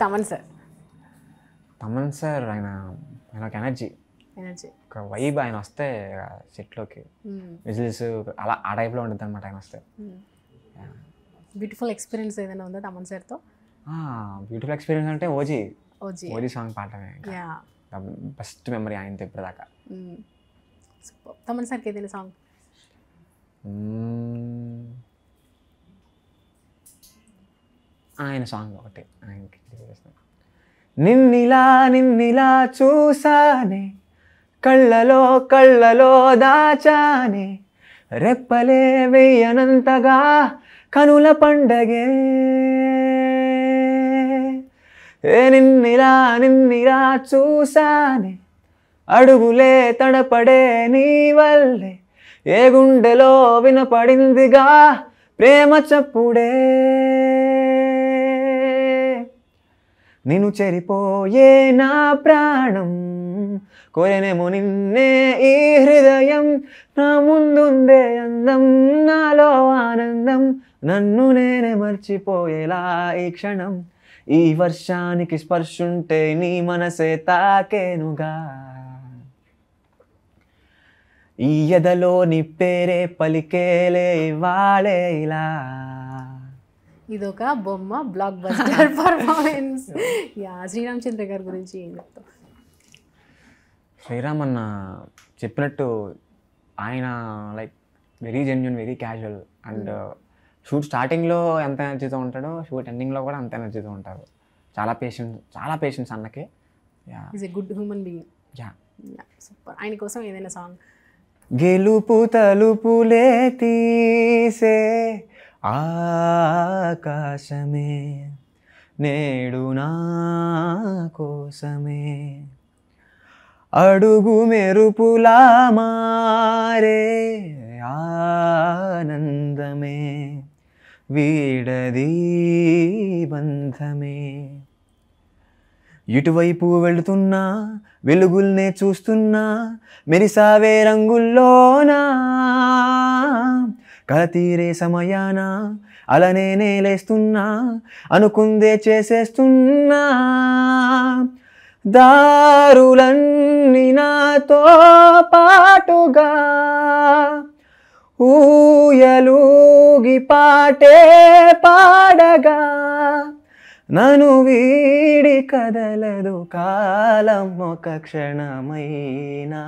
Thaman sir? Thaman sir ఆయన ఒక energy, ఒక వైబ్. ఆయన వస్తే సెట్లోకి విజిల్స్ అలా ఆ టైప్లో ఉంటుంది అనమాట ఆయన వస్తే. బ్యూటిఫుల్ ఎక్స్పీరియన్స్ ఏదైనా ఉందా తమన్ సార్తో? బ్యూటిఫుల్ ఎక్స్పీరియన్స్ అంటే ఓజీ సాంగ్ పాడటమే బెస్ట్ మెమరీ ఆయనతో ఇప్పటిదాకా. తమన్ సార్కి ఏదైనా సాంగ్? ఆయన సాంగ్ ఒకటి ఆయనకి. నిన్నిలా చూసానే, కళ్ళలో దాచానే, రెప్పలే వెయ్యనంతగా కనుల పండగే. నిన్నిలా చూసానే, అడుగులే తడపడే నీ వల్లే, ఏ గుండెలో వినపడిందిగా ప్రేమ చప్పుడే. నిన్ను చెరిపోయే నా ప్రాణం, కోరేనేమో నిన్నే ఈ హృదయం, నా ముందుందే అందం, నాలో ఆనందం, నన్ను నేనే మర్చిపోయేలా ఈ క్షణం. ఈ వర్షానికి స్పర్శుంటే నీ మనసే తాకేనుగా, ఈ ఎదలో నీ పేరే పలికేలే ఇవాళే ఇలా. ఇదొక బొమ్మ బ్లాక్ బస్టర్ పర్ఫార్మెన్స్. శ్రీరామ్ చంద్ర గారి గురించి ఏం చెప్తావు? శ్రీరామ్ అన్న చెప్పినట్టు ఆయన like very genuine, very casual. And shoot స్టార్టింగ్లో ఎంత ఎనర్జీతో ఉంటాడో షూట్ ఎండింగ్లో కూడా అంత ఎనర్జీతో ఉంటారు. చాలా పేషెన్స్ అన్నకి. Is a good human being. Super. ఆయన కోసం ఏదైనా సాంగ్? గెలుపు తలుపులే తీసే ఆకాశమే, నేడు నా కోసమే, అడుగు మెరుపులా మారే ఆనందమే, వీడది బంధమే. ఇటువైపు వెళుతున్నా వెలుగుల్నే చూస్తున్నా, మెరిసావే రంగుల్లోనా, కలతీరే సమయాన అలనే నేలేస్తున్నా, అనుకుందే చేసేస్తున్నా, దారులన్నీ నాతో పాటుగా ఊయలూగి పాటే పాడగా, నన్ను వీడి కదలదు కాలం ఒక క్షణమైనా.